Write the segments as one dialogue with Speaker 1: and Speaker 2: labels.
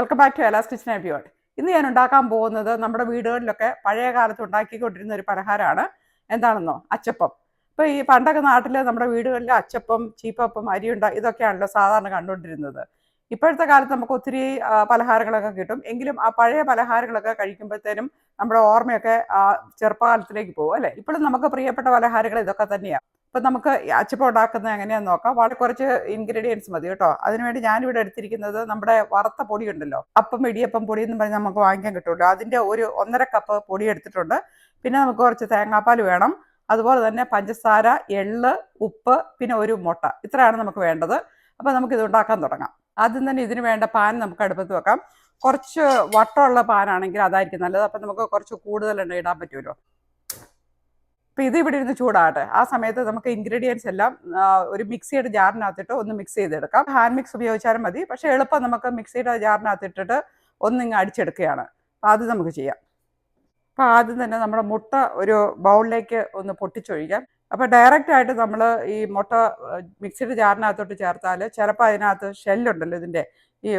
Speaker 1: Welcome back to Ela's kitchen and beyond. ഇന്ന് ഞാൻ ഉണ്ടാക്കാൻ പോകുന്നത് നമ്മുടെ വീടുകളിലൊക്കെ പഴയ കാലത്ത് ഉണ്ടാക്കിക്കൊണ്ടിരുന്ന ഒരു പലഹാരമാണ്. എന്താണെന്നോ? അച്ചപ്പം. ഇപ്പോൾ ഈ പണ്ടൊക്കെ നാട്ടിൽ നമ്മുടെ വീടുകളിൽ അച്ചപ്പം, ചീപ്പപ്പം, ഇതൊക്കെയാണല്ലോ സാധാരണ കണ്ടുകൊണ്ടിരുന്നത്. ഇപ്പോഴത്തെ കാലത്ത് നമുക്ക് ഒത്തിരി പലഹാരങ്ങളൊക്കെ കിട്ടും. എങ്കിലും ആ പഴയ പലഹാരങ്ങളൊക്കെ കഴിക്കുമ്പോഴത്തേനും നമ്മുടെ ഓർമ്മയൊക്കെ ചെറുപ്പകാലത്തിലേക്ക് പോകും അല്ലേ? ഇപ്പോഴും നമുക്ക് പ്രിയപ്പെട്ട പലഹാരങ്ങൾ ഇതൊക്കെ തന്നെയാണ്. അപ്പം നമുക്ക് അച്ചപ്പം ഉണ്ടാക്കുന്നത് എങ്ങനെയാണെന്ന് നോക്കാം. വളരെ കുറച്ച് ഇൻഗ്രീഡിയൻസ് മതി കേട്ടോ. അതിനുവേണ്ടി ഞാനിവിടെ എടുത്തിരിക്കുന്നത് നമ്മുടെ വറുത്ത പൊടി ഉണ്ടല്ലോ, അപ്പം ഇടിയപ്പം പൊടി എന്ന് പറഞ്ഞാൽ നമുക്ക് വാങ്ങിക്കാൻ കിട്ടുമല്ലോ, അതിൻ്റെ ഒരു 1.5 കപ്പ് പൊടി എടുത്തിട്ടുണ്ട്. പിന്നെ നമുക്ക് കുറച്ച് തേങ്ങാപ്പാൽ വേണം, അതുപോലെ തന്നെ പഞ്ചസാര, എള്ള്, ഉപ്പ്, പിന്നെ ഒരു മുട്ട. ഇത്രയാണ് നമുക്ക് വേണ്ടത്. അപ്പോൾ നമുക്കിത് ഉണ്ടാക്കാൻ തുടങ്ങാം. ആദ്യം തന്നെ ഇതിന് വേണ്ട പാൻ നമുക്ക് അടുപ്പത്ത് വെക്കാം. കുറച്ച് വട്ടമുള്ള പാനാണെങ്കിൽ അതായിരിക്കും നല്ലത്. അപ്പം നമുക്ക് കുറച്ച് കൂടുതൽ എണ്ണ ഇടാൻ പറ്റുമല്ലോ. അപ്പോൾ ഇത് ഇവിടെ ഇരുന്ന് ചൂടാകട്ടെ. ആ സമയത്ത് നമുക്ക് ഇൻഗ്രീഡിയൻസ് എല്ലാം ഒരു മിക്സിയുടെ ജാറിനകത്തിട്ട് ഒന്ന് മിക്സ് ചെയ്തെടുക്കാം. ഹാൻഡ് മിക്സ് ഉപയോഗിച്ചാലും മതി, പക്ഷേ എളുപ്പം നമുക്ക് മിക്സിയുടെ ജാറിനകത്തിട്ടിട്ട് ഒന്നിങ്ങ് അടിച്ചെടുക്കുകയാണ്. അപ്പോൾ അത് നമുക്ക് ചെയ്യാം. അപ്പോൾ ആദ്യം തന്നെ നമ്മുടെ മുട്ട ഒരു ബൗളിലേക്ക് ഒന്ന് പൊട്ടിച്ചൊഴിക്കാം. അപ്പോൾ ഡയറക്റ്റായിട്ട് നമ്മൾ ഈ മുട്ട മിക്സിയുടെ ജാറിനകത്തോട്ട് ചേർത്താൽ ചിലപ്പോൾ അതിനകത്ത് ഷെല്ലുണ്ടല്ലോ, ഇതിൻ്റെ ഈ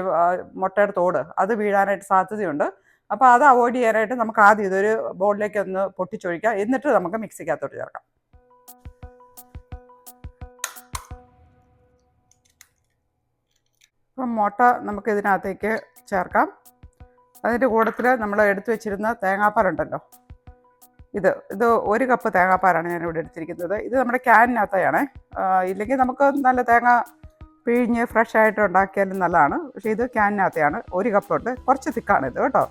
Speaker 1: മുട്ടയുടെ തോട്, അത് വീഴാനായിട്ട് സാധ്യതയുണ്ട്. അപ്പോൾ അത് അവോയ്ഡ് ചെയ്യാനായിട്ട് നമുക്ക് ആദ്യം ഇതൊരു ബൗളിലേക്ക് ഒന്ന് പൊട്ടിച്ചൊഴിക്കാം. എന്നിട്ട് നമുക്ക് മിക്സിക്കകത്തോട്ട് ചേർക്കാം. അപ്പം മുട്ട നമുക്ക് ഇതിനകത്തേക്ക് ചേർക്കാം. അതിൻ്റെ കൂട്ടത്തിൽ നമ്മൾ എടുത്തു വെച്ചിരുന്ന തേങ്ങാപ്പാലുണ്ടല്ലോ, ഇത് 1 കപ്പ് തേങ്ങാപ്പാലാണ് ഞാനിവിടെ എടുത്തിരിക്കുന്നത്. ഇത് നമ്മുടെ ക്യാനിനകത്താണ്. ഇല്ലെങ്കിൽ നമുക്ക് നല്ല തേങ്ങ പിഴിഞ്ഞ് ഫ്രഷ് ആയിട്ട് ഉണ്ടാക്കിയാലും നല്ലതാണ്. പക്ഷേ ഇത് ക്യാനിനകത്തെയാണ്. 1 കപ്പുണ്ട്. കുറച്ച് തിക്കാണ് ഇത് കേട്ടോ.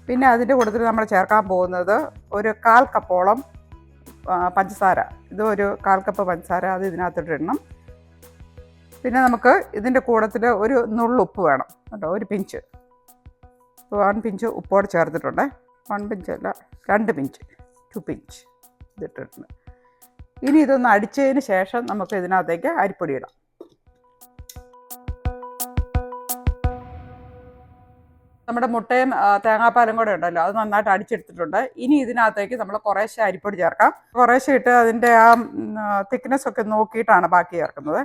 Speaker 1: പിന്നെ അതിൻ്റെ കൂട്ടത്തിൽ നമ്മൾ ചേർക്കാൻ പോകുന്നത് ഒരു 1/4 കപ്പോളം പഞ്ചസാര. ഇത് ഒരു 1/4 കപ്പ് പഞ്ചസാര, അത് ഇതിനകത്തോട്ട് ഇടണം. പിന്നെ നമുക്ക് ഇതിൻ്റെ കൂട്ടത്തിൽ ഒരു നുള്ളുപ്പ് വേണം കേട്ടോ, ഒരു പിഞ്ച്. 1 പിഞ്ച് ഉപ്പോടെ ചേർത്തിട്ടുണ്ട്. 1 പിഞ്ചല്ല, 2 പിഞ്ച്, 2 പിഞ്ച് ഇതിട്ടിട്ടുണ്ട്. ഇനി ഇതൊന്ന് അടിച്ചതിന് ശേഷം നമുക്ക് ഇതിനകത്തേക്ക് അരിപ്പൊടി ഇടാം. നമ്മുടെ മുട്ടയും തേങ്ങാപ്പാലും കൂടെ ഉണ്ടല്ലോ, അത് നന്നായിട്ട് അടിച്ചെടുത്തിട്ടുണ്ട്. ഇനി ഇതിനകത്തേക്ക് നമ്മൾ കുറേശ്ശെ അരിപ്പൊടി ചേർക്കാം. കുറേശ്ശെ ഇട്ട് അതിൻ്റെ ആ തിക്നെസ് ഒക്കെ നോക്കിയിട്ടാണ് ബാക്കി ചേർക്കുന്നത്.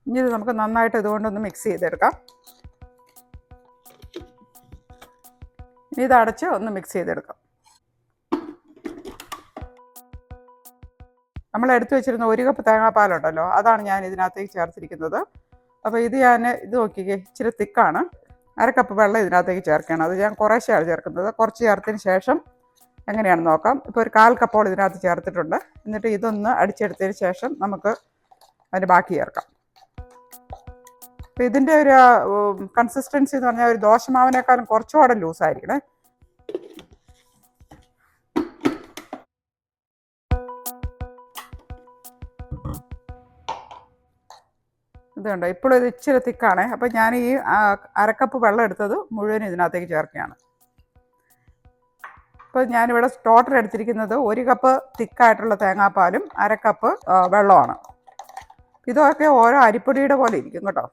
Speaker 1: ഇനി ഇത് നമുക്ക് നന്നായിട്ട് ഇതുകൊണ്ടൊന്ന് മിക്സ് ചെയ്തെടുക്കാം. ഇനി ഇത് അടച്ച് ഒന്ന് മിക്സ് ചെയ്തെടുക്കാം. നമ്മൾ എടുത്തു വെച്ചിരുന്ന 1 കപ്പ് തേങ്ങാപ്പാലുണ്ടല്ലോ, അതാണ് ഞാൻ ഇതിനകത്തേക്ക് ചേർത്തിരിക്കുന്നത്. അപ്പോൾ ഇത് നോക്കിക്കേ, ഇച്ചിരി തിക്കാണ്. 1/2 കപ്പ് വെള്ളം ഇതിനകത്തേക്ക് ചേർക്കുകയാണ്. അത് ഞാൻ കുറേശ്ശെയാണ് ചേർക്കുന്നത്. കുറച്ച് ചേർത്തതിന് ശേഷം എങ്ങനെയാണെന്ന് നോക്കാം. ഇപ്പോൾ ഒരു 1/4 കപ്പോളം ഇതിനകത്ത് ചേർത്തിട്ടുണ്ട്. എന്നിട്ട് ഇതൊന്ന് അടിച്ചെടുത്തതിന് ശേഷം നമുക്ക് അതിന് ബാക്കി ചേർക്കാം. അപ്പോൾ ഇതിൻ്റെ ഒരു കൺസിസ്റ്റൻസി എന്ന് പറഞ്ഞാൽ ഒരു ദോശമാവിനേക്കാളും കുറച്ചുകൂടെ ലൂസായിരിക്കണേ. ഇതുണ്ട്, ഇപ്പോഴും ഇത് ഇച്ചിരി തിക്കാണ്. അപ്പോൾ ഞാൻ ഈ 1/2 കപ്പ് വെള്ളം എടുത്തത് മുഴുവൻ ഇതിനകത്തേക്ക് ചേർക്കുകയാണ്. ഇപ്പോൾ ഞാനിവിടെ ടോട്ടൽ എടുത്തിരിക്കുന്നത് 1 കപ്പ് തിക്കായിട്ടുള്ള തേങ്ങാപ്പാലും 1/2 കപ്പ് വെള്ളമാണ്. ഇതൊക്കെ ഓരോ അരിപ്പൊടിയുടെ പോലെ ഇരിക്കും കേട്ടോ.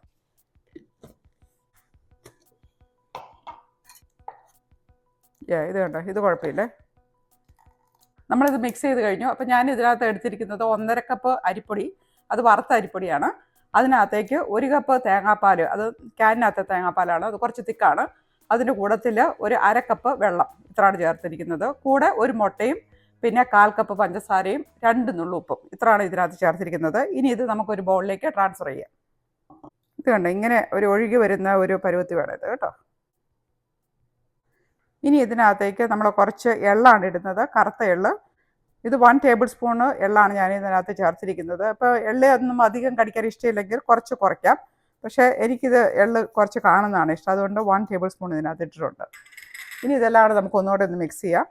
Speaker 1: ഇത് കണ്ടോ, ഇത് കുഴപ്പമില്ലേ. നമ്മളിത് മിക്സ് ചെയ്ത് കഴിഞ്ഞു. അപ്പോൾ ഞാൻ ഇതിനകത്ത് എടുത്തിരിക്കുന്നത് 1.5 കപ്പ് അരിപ്പൊടി, അത് വറുത്ത അരിപ്പൊടിയാണ്. അതിനകത്തേക്ക് 1 കപ്പ് തേങ്ങാപ്പാൽ, അത് ക്യാനിനകത്തെ തേങ്ങാപ്പാലാണ്, അത് കുറച്ച് തിക്കാണ്. അതിൻ്റെ കൂട്ടത്തിൽ ഒരു 1/2 കപ്പ് വെള്ളം, ഇത്രയാണ് ചേർത്തിരിക്കുന്നത്. കൂടെ ഒരു മുട്ടയും പിന്നെ 1/4 കപ്പ് പഞ്ചസാരയും 2 നുള്ളുപ്പും, ഇത്രയാണ് ഇതിനകത്ത് ചേർത്തിരിക്കുന്നത്. ഇനി ഇത് നമുക്കൊരു ബൗളിലേക്ക് ട്രാൻസ്ഫർ ചെയ്യാം. ഇത് കണ്ടോ, ഇങ്ങനെ ഒരു ഒഴുകി വരുന്ന ഒരു പരുവത്തി വേണം ഇത് കേട്ടോ. ഇനി ഇതിനകത്തേക്ക് നമ്മൾ കുറച്ച് എള്ളാണ് ഇടുന്നത്, കറുത്ത എള്ള്. ഇത് 1 ടേബിൾ സ്പൂണ് എള്ളാണ് ഞാൻ ഇതിനകത്ത് ചേർത്തിരിക്കുന്നത്. അപ്പോൾ എള്ള് ഒന്നും അധികം കടിക്കാൻ ഇഷ്ടമില്ലെങ്കിൽ കുറച്ച് കുറയ്ക്കാം. പക്ഷേ എനിക്കിത് എള്ള് കുറച്ച് കാണുന്നതാണ് ഇഷ്ടം, അതുകൊണ്ട് 1 ടേബിൾ സ്പൂൺ ഇതിനകത്ത് ഇട്ടിട്ടുണ്ട്. ഇനി ഇതെല്ലാം നമുക്ക് ഒന്നുകൂടെ ഒന്ന് മിക്സ് ചെയ്യാം.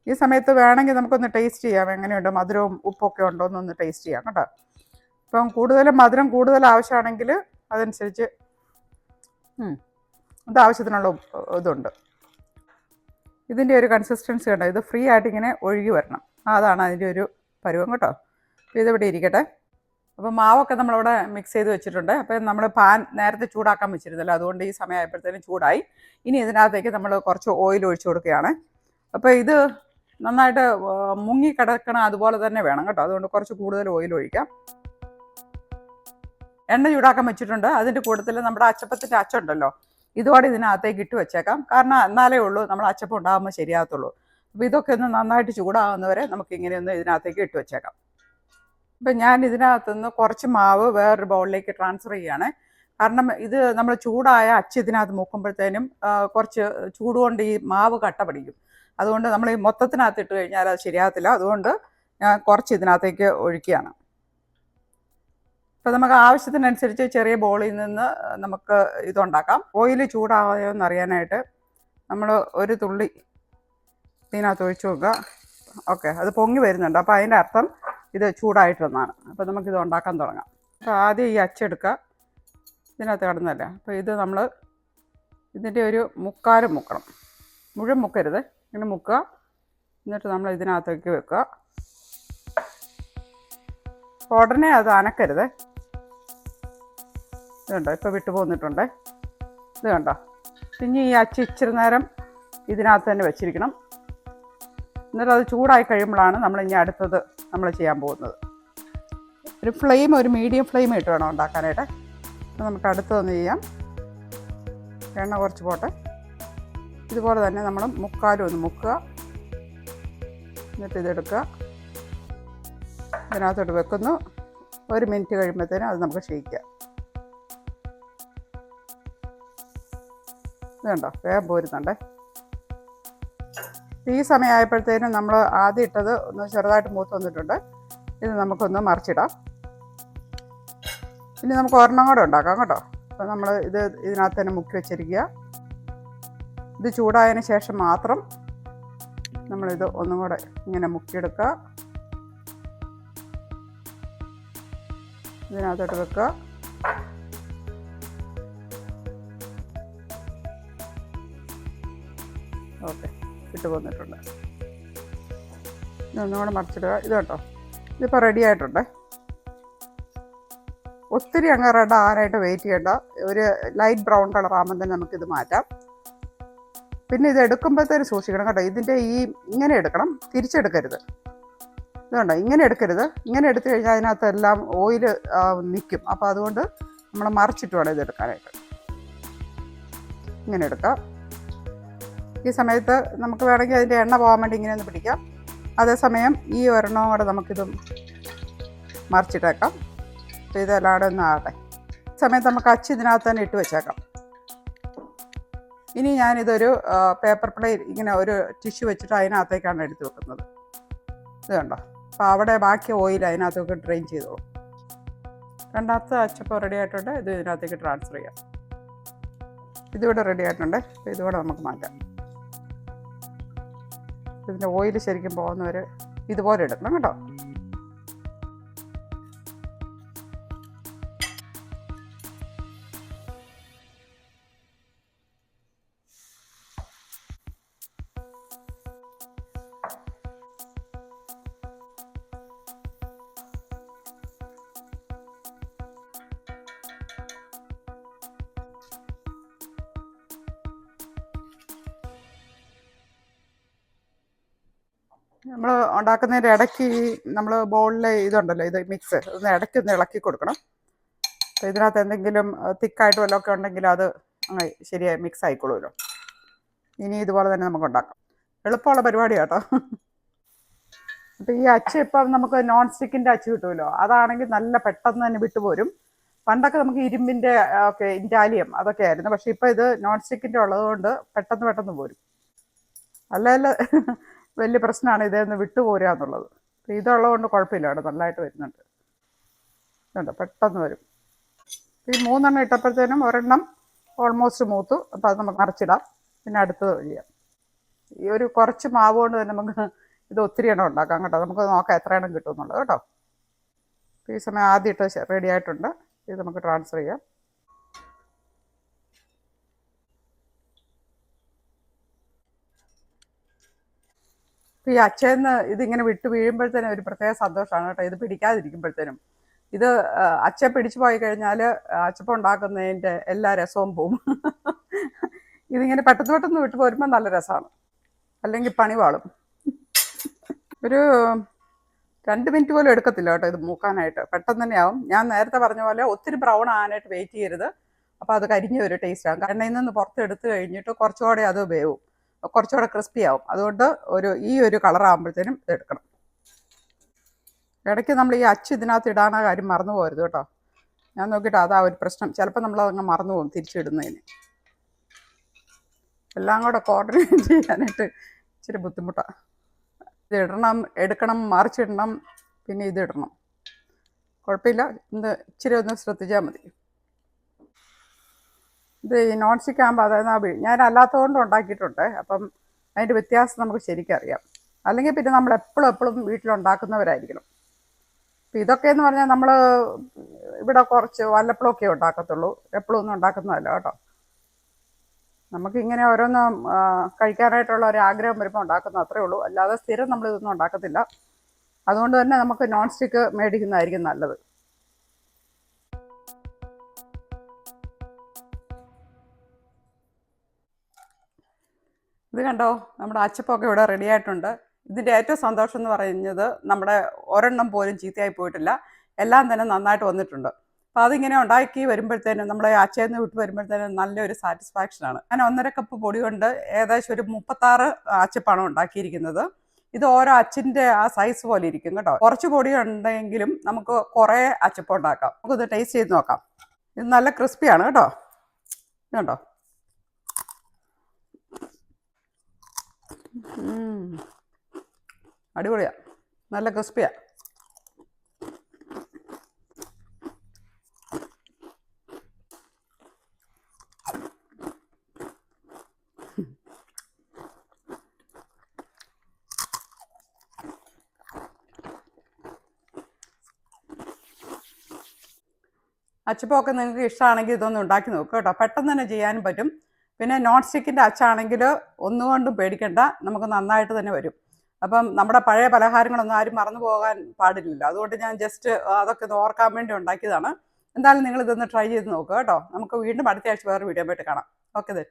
Speaker 1: ഈ സമയത്ത് വേണമെങ്കിൽ നമുക്കൊന്ന് ടേസ്റ്റ് ചെയ്യാം, എങ്ങനെയുണ്ട്, മധുരവും ഉപ്പൊക്കെ ഉണ്ടോ എന്നൊന്ന് ടേസ്റ്റ് ചെയ്യാം കേട്ടോ. ഇപ്പം മധുരം കൂടുതൽ ആവശ്യമാണെങ്കിൽ അതനുസരിച്ച് ഇത് ആവശ്യത്തിനുള്ള ഇതുണ്ട്. ഇതിൻ്റെ ഒരു കൺസിസ്റ്റൻസി ഉണ്ട്, ഇത് ഫ്രീ ആയിട്ട് ഇങ്ങനെ ഒഴുകി വരണം, അതാണ് അതിൻ്റെ ഒരു പരുവം കേട്ടോ. അപ്പോൾ ഇതിവിടെ ഇരിക്കട്ടെ. അപ്പോൾ മാവൊക്കെ നമ്മളിവിടെ മിക്സ് ചെയ്ത് വെച്ചിട്ടുണ്ട്. അപ്പോൾ നമ്മൾ പാൻ നേരത്തെ ചൂടാക്കാൻ വെച്ചിരുന്നല്ലോ, അതുകൊണ്ട് ഈ സമയമായപ്പോഴത്തേനും ചൂടായി. ഇനി ഇതിനകത്തേക്ക് നമ്മൾ കുറച്ച് ഓയിൽ ഒഴിച്ചു കൊടുക്കുകയാണ്. അപ്പോൾ ഇത് നന്നായിട്ട് മുങ്ങി കിടക്കണം അതുപോലെ തന്നെ വേണം കേട്ടോ. അതുകൊണ്ട് കുറച്ച് കൂടുതൽ ഓയിൽ ഒഴിക്കാം. എണ്ണ ചൂടാക്കാൻ വെച്ചിട്ടുണ്ട്. അതിൻ്റെ കൂട്ടത്തിൽ നമ്മുടെ അച്ചപ്പത്തിൻ്റെ അച്ചുണ്ടല്ലോ, ഇതോടെ ഇതിനകത്തേക്ക് ഇട്ട് വെച്ചേക്കാം. കാരണം എന്നാലേ ഉള്ളൂ നമ്മൾ അച്ചപ്പം ഉണ്ടാകുമ്പോൾ ശരിയാകത്തുള്ളൂ. അപ്പോൾ ഇതൊക്കെ ഒന്ന് നന്നായിട്ട് ചൂടാകുന്നവരെ നമുക്ക് ഇങ്ങനെയൊന്ന് ഇതിനകത്തേക്ക് ഇട്ട് വെച്ചേക്കാം. ഇപ്പം ഞാൻ ഇതിനകത്തുനിന്ന് കുറച്ച് മാവ് വേറൊരു ബൗളിലേക്ക് ട്രാൻസ്ഫർ ചെയ്യുകയാണ്. കാരണം ഇത് നമ്മൾ ചൂടായ അച്ച് ഇതിനകത്ത് മുക്കുമ്പോഴത്തേനും കുറച്ച് ചൂട് കൊണ്ട് ഈ മാവ് കട്ട പിടിക്കും. അതുകൊണ്ട് നമ്മൾ ഈ മൊത്തത്തിനകത്ത് ഇട്ട് കഴിഞ്ഞാൽ അത് ശരിയാകത്തില്ല. അതുകൊണ്ട് ഞാൻ കുറച്ച് ഇതിനകത്തേക്ക് ഒഴിക്കുകയാണ്. അപ്പോൾ നമുക്ക് ആവശ്യത്തിനനുസരിച്ച് ചെറിയ ബോളിൽ നിന്ന് നമുക്ക് ഇതുണ്ടാക്കാം. ഓയിൽ ചൂടായോ എന്നറിയാനായിട്ട് നമ്മൾ ഒരു തുള്ളി ഇതിനകത്ത് ഒഴിച്ച് നോക്കുക. ഓക്കെ, അത് പൊങ്ങി വരുന്നുണ്ട്. അപ്പോൾ അതിൻ്റെ അർത്ഥം ഇത് ചൂടായിട്ടെന്നാണ്. അപ്പോൾ നമുക്കിത് ഉണ്ടാക്കാൻ തുടങ്ങാം. അപ്പോൾ ആദ്യം ഈ അച്ചെടുക്കുക, ഇതിനകത്ത് കിടന്നല്ല. അപ്പോൾ ഇത് നമ്മൾ ഇതിൻ്റെ ഒരു മുക്കാലും മുക്കണം, മുഴുവൻ മുക്കരുത്, ഇങ്ങനെ മുക്കുക. എന്നിട്ട് നമ്മൾ ഇതിനകത്തേക്ക് വെക്കുക. ഉടനെ അത് അനക്കരുത്. ഇത് കണ്ടോ, ഇപ്പോൾ വിട്ടു പോന്നിട്ടുണ്ട്. ഇത് കണ്ടോ. പിന്നെ ഈ അച്ച് ഇച്ചിരി നേരം ഇതിനകത്ത് തന്നെ വെച്ചിരിക്കണം. എന്നിട്ട് അത് ചൂടായി കഴിയുമ്പോഴാണ് നമ്മൾ ഇനി അടുത്തത് നമ്മൾ ചെയ്യാൻ പോകുന്നത്. ഒരു മീഡിയം ഫ്ലെയിം ഇട്ട് വേണം ഉണ്ടാക്കാനായിട്ട്. അപ്പോൾ നമുക്ക് അടുത്തതൊന്ന് ചെയ്യാം. എണ്ണ കുറച്ച് പോട്ടെ. ഇതുപോലെ തന്നെ നമ്മൾ മുക്കാലും ഒന്ന് മുക്കുക. എന്നിട്ട് ഇതെടുക്കുക, ഇതിനകത്തോട്ട് വെക്കുന്നു. 1 മിനിറ്റ് കഴിയുമ്പോഴത്തേനും അത് നമുക്ക് ഷെയ്ക്കാം. ഇത് കണ്ടോ, വേഗം പോരുന്നുണ്ടേ. ഈ സമയമായപ്പോഴത്തേനും നമ്മൾ ആദ്യം ഇട്ടത് ഒന്ന് ചെറുതായിട്ട് മൂത്ത് വന്നിട്ടുണ്ട്. ഇത് നമുക്കൊന്ന് മറിച്ചിടാം. ഇനി നമുക്ക് ഒരെണ്ണം കൂടെ ഉണ്ടാക്കാം കേട്ടോ. അപ്പോൾ നമ്മൾ ഇതിനകത്ത് തന്നെ മുക്കി വെച്ചിരിക്കുക. ഇത് ചൂടായതിന് ശേഷം മാത്രം നമ്മളിത് ഒന്നും കൂടെ ഇങ്ങനെ മുക്കിയെടുക്കുക. ഇതിനകത്തോട്ട് വെക്കുക. ഓക്കെ, ഇട്ട് പോന്നിട്ടുണ്ട്. ഇതൊന്നും കൂടെ മറിച്ചിടുക. ഇത് കേട്ടോ, ഇതിപ്പോൾ റെഡി ആയിട്ടുണ്ട്. ഒത്തിരി അങ്ങ് റെഡ് ആകാനായിട്ട് വെയിറ്റ് ചെയ്യേണ്ട. ഒരു ലൈറ്റ് ബ്രൗൺ കളർ ആകുമ്പോൾ തന്നെ നമുക്കിത് മാറ്റാം. പിന്നെ ഇത് എടുക്കുമ്പോഴത്തേന് സൂക്ഷിക്കണം കേട്ടോ. ഇതിൻ്റെ ഇങ്ങനെ എടുക്കണം, തിരിച്ചെടുക്കരുത്. ഇത് കണ്ടോ, ഇങ്ങനെ എടുക്കരുത്. ഇങ്ങനെ എടുത്തു കഴിഞ്ഞാൽ അതിനകത്തെല്ലാം ഓയിൽ നിൽക്കും. അപ്പോൾ അതുകൊണ്ട് നമ്മൾ മറിച്ചിട്ട് വേണം ഇതെടുക്കാനായിട്ട്. ഇങ്ങനെ എടുക്കാം. ഈ സമയത്ത് നമുക്ക് വേണമെങ്കിൽ അതിൻ്റെ എണ്ണ പോകാൻ വേണ്ടി ഇങ്ങനെ ഒന്ന് പിടിക്കാം. അതേസമയം ഈ ഒരെണ്ണവും കൂടെ നമുക്കിത് മറിച്ചിട്ടേക്കാം. അപ്പോൾ ഇതെല്ലാം ഒന്ന് ആകട്ടെ. ഈ സമയത്ത് നമുക്ക് അച്ച് ഇതിനകത്ത് തന്നെ ഇട്ട് വെച്ചേക്കാം. ഇനി ഞാനിതൊരു പേപ്പർ പ്ലേറ്റ്, ഇങ്ങനെ ഒരു ടിഷ്യൂ വെച്ചിട്ട് അതിനകത്തേക്കാണ് എടുത്ത് വെക്കുന്നത്. ഇത് കണ്ടോ. അപ്പോൾ അവിടെ ബാക്കി ഓയിൽ അതിനകത്തേക്ക് ഡ്രെയിൻ ചെയ്തോളൂ. രണ്ടാമത്തെ അച്ചപ്പം റെഡി ആയിട്ടുണ്ട്. ഇത് ഇതിനകത്തേക്ക് ട്രാൻസ്ഫർ ചെയ്യാം. ഇതിവിടെ റെഡി ആയിട്ടുണ്ട്. അപ്പോൾ ഇതുകൂടെ നമുക്ക് മാറ്റാം. ഇതിൻ്റെ ഓയിൽ ശരിക്കും പോകുന്നവർ ഇതുപോലെ എടുക്കണം കേട്ടോ. നമ്മൾ ഉണ്ടാക്കുന്നതിൻ്റെ ഇടയ്ക്ക് നമ്മൾ ബോളിൽ ഇതുണ്ടല്ലോ, ഇത് മിക്സ് ഒന്ന് ഇടയ്ക്കൊന്ന് ഇളക്കി കൊടുക്കണം. അപ്പോൾ ഇതിനകത്ത് എന്തെങ്കിലും തിക്കായിട്ട് വല്ലതൊക്കെ ഉണ്ടെങ്കിൽ അത് അങ്ങനെ ശരിയായി മിക്സ് ആയിക്കോളുമല്ലോ. ഇനി ഇതുപോലെ തന്നെ നമുക്ക് ഉണ്ടാക്കാം. എളുപ്പമുള്ള പരിപാടി കേട്ടോ. അപ്പോൾ ഈ അച്ച് ഇപ്പം നമുക്ക് നോൺ സ്റ്റിക്കിൻ്റെ അച്ച് കിട്ടുമല്ലോ, അതാണെങ്കിൽ നല്ല പെട്ടെന്ന് തന്നെ വിട്ടുപോരും. പണ്ടൊക്കെ നമുക്ക് ഇരുമ്പിൻ്റെ ഒക്കെ ഇൻറ്റാലിയം അതൊക്കെ ആയിരുന്നു. പക്ഷേ ഇപ്പോൾ ഇത് നോൺ സ്റ്റിക്കിൻ്റെ ഉള്ളതുകൊണ്ട് പെട്ടെന്ന് പോരും. അല്ല വലിയ പ്രശ്നമാണ് ഇതൊന്ന് വിട്ടുപോരുക എന്നുള്ളത്. ഇതുള്ളത് കൊണ്ട് കുഴപ്പമില്ല, അവിടെ നല്ലതായിട്ട് വരുന്നുണ്ട്. ഇതുണ്ട്, പെട്ടെന്ന് വരും. ഈ 3 എണ്ണം ഇട്ടപ്പോഴത്തേനും ഒരെണ്ണം ഓൾമോസ്റ്റ് മൂത്തു. അപ്പോൾ അത് നമുക്ക് മറിച്ചിടാം. പിന്നെ അടുത്തത് ചെയ്യാം. ഈ ഒരു കുറച്ച് മാവ് കൊണ്ട് തന്നെ നമുക്ക് ഇത് ഒത്തിരി എണ്ണം ഉണ്ടാക്കാം കേട്ടോ. നമുക്ക് നോക്കാം എത്ര എണ്ണം കിട്ടുമെന്നുള്ളത് കേട്ടോ. ഈ സമയം ആദ്യം ഇട്ട് റെഡി ആയിട്ടുണ്ട്. ഇത് നമുക്ക് ട്രാൻസ്ഫർ ചെയ്യാം. ഇപ്പോൾ ഈ അച്ചേന്ന് ഇതിങ്ങനെ വിട്ട് വീഴുമ്പോഴത്തേനും ഒരു പ്രത്യേക സന്തോഷമാണ് കേട്ടോ. ഇത് പിടിക്കാതിരിക്കുമ്പോഴത്തേനും. ഇത് അച്ച പിടിച്ചു പോയി കഴിഞ്ഞാൽ അച്ചപ്പം ഉണ്ടാക്കുന്നതിൻ്റെ എല്ലാ രസവും പോവും. ഇതിങ്ങനെ പെട്ടെന്ന് വിട്ട് പോരുമ്പോൾ നല്ല രസമാണ്. അല്ലെങ്കിൽ പണി വാളും. ഒരു 2 മിനിറ്റ് പോലും എടുക്കത്തില്ല കേട്ടോ ഇത് മൂക്കാനായിട്ട്. പെട്ടെന്ന് തന്നെ ആവും. ഞാൻ നേരത്തെ പറഞ്ഞ പോലെ ഒത്തിരി ബ്രൗൺ ആകാനായിട്ട് വെയിറ്റ് ചെയ്യരുത്. അപ്പോൾ അത് കരിഞ്ഞ ഒരു ടേസ്റ്റാകും. എണ്ണയിൽ നിന്ന് പുറത്തെടുത്ത് കഴിഞ്ഞിട്ട് കുറച്ചുകൂടെ അത് വേവും, കുറച്ചുകൂടെ ക്രിസ്പി ആവും. അതുകൊണ്ട് ഈ ഒരു കളറാകുമ്പോഴത്തേനും ഇത് എടുക്കണം. ഇടയ്ക്ക് നമ്മൾ ഈ അച്ച് ഇതിനകത്ത് ഇടാന കാര്യം മറന്നു പോകരുത് കേട്ടോ. ഞാൻ നോക്കിയിട്ട് അതാ ഒരു പ്രശ്നം. ചിലപ്പോൾ നമ്മളതങ്ങ് മറന്നു പോകും തിരിച്ചിടുന്നതിന്. എല്ലാം കൂടെ കോർഡിനേറ്റ് ചെയ്യാനായിട്ട് ഇച്ചിരി ബുദ്ധിമുട്ടാണ്. ഇത് ഇടണം, എടുക്കണം, മറിച്ചിടണം, പിന്നെ ഇതിടണം. കുഴപ്പമില്ല, ഇച്ചിരി ഒന്ന് ശ്രദ്ധിച്ചാൽ മതി. ഇത് ഈ നോൺ സ്റ്റിക്ക് ആകുമ്പോൾ അതായത് ഞാൻ അല്ലാത്തതുകൊണ്ട് ഉണ്ടാക്കിയിട്ടുണ്ട്. അപ്പം അതിൻ്റെ വ്യത്യാസം നമുക്ക് ശരിക്കറിയാം. അല്ലെങ്കിൽ പിന്നെ നമ്മൾ എപ്പോഴും വീട്ടിലുണ്ടാക്കുന്നവരായിരിക്കണം. അപ്പം ഇതൊക്കെയെന്ന് പറഞ്ഞാൽ നമ്മൾ ഇവിടെ കുറച്ച് വല്ലപ്പോഴൊക്കെ ഉണ്ടാക്കത്തുള്ളൂ, എപ്പോഴും ഒന്നും ഉണ്ടാക്കുന്നതല്ല കേട്ടോ. നമുക്കിങ്ങനെ ഓരോന്ന് കഴിക്കാനായിട്ടുള്ള ഒരു ആഗ്രഹം വരുമ്പോൾ ഉണ്ടാക്കുന്ന അത്രേ ഉള്ളൂ. അല്ലാതെ സ്ഥിരം നമ്മളിതൊന്നും ഉണ്ടാക്കത്തില്ല. അതുകൊണ്ട് തന്നെ നമുക്ക് നോൺ സ്റ്റിക്ക് മേടിക്കുന്നതായിരിക്കും നല്ലത്. ഇത് കണ്ടോ, നമ്മുടെ അച്ചപ്പമൊക്കെ ഇവിടെ റെഡി ആയിട്ടുണ്ട്. ഇതിൻ്റെ ഏറ്റവും സന്തോഷം എന്ന് പറയുന്നത് നമ്മുടെ ഒരെണ്ണം പോലും ചീത്തയായി പോയിട്ടില്ല. എല്ലാം തന്നെ നന്നായിട്ട് വന്നിട്ടുണ്ട്. അപ്പോൾ അതിങ്ങനെ ഉണ്ടാക്കി വരുമ്പോഴത്തേനും നമ്മുടെ അച്ചയിൽ നിന്ന് വിട്ട് വരുമ്പോഴത്തേനും നല്ലൊരു സാറ്റിസ്ഫാക്ഷനാണ്. ഞാൻ 1.5 കപ്പ് പൊടി കൊണ്ട് ഏകദേശം ഒരു 36 അച്ചപ്പാണ് ഉണ്ടാക്കിയിരിക്കുന്നത്. ഇത് ഓരോ അച്ചിൻ്റെ ആ സൈസ് പോലെ ഇരിക്കും കേട്ടോ. കുറച്ച് പൊടി ഉണ്ടെങ്കിലും നമുക്ക് കുറേ അച്ചപ്പം ഉണ്ടാക്കാം. നമുക്കിത് ടേസ്റ്റ് ചെയ്ത് നോക്കാം. ഇത് നല്ല ക്രിസ്പിയാണ് കേട്ടോ. ഇതുണ്ടോ, അടിപൊളിയാണ്, നല്ല ക്രിസ്പിയാണ്. അച്ചപ്പമൊക്കെ നിങ്ങൾക്ക് ഇഷ്ടമാണെങ്കിൽ ഇതൊന്ന് ഉണ്ടാക്കി നോക്കുക കേട്ടോ. പെട്ടെന്ന് തന്നെ ചെയ്യാനും പറ്റും. പിന്നെ നോൺ സ്റ്റിക്കിൻ്റെ അച്ചാണെങ്കിൽ ഒന്നുകൊണ്ടും പേടിക്കണ്ട, നമുക്ക് നന്നായിട്ട് തന്നെ വരും. അപ്പം നമ്മുടെ പഴയ പലഹാരങ്ങളൊന്നും ആരും മറന്നു പോകാൻ പാടില്ലല്ലോ. അതുകൊണ്ട് ഞാൻ ജസ്റ്റ് അതൊക്കെ ഒന്ന് ഓർക്കാൻ വേണ്ടി ഉണ്ടാക്കിയതാണ്. എന്തായാലും നിങ്ങൾ ഇതൊന്ന് ട്രൈ ചെയ്ത് നോക്കുക കേട്ടോ. നമുക്ക് വീണ്ടും അടുത്ത ആഴ്ച വേറെ വീഡിയോ ആയിട്ട് കാണാം. ഓക്കെ ദേ.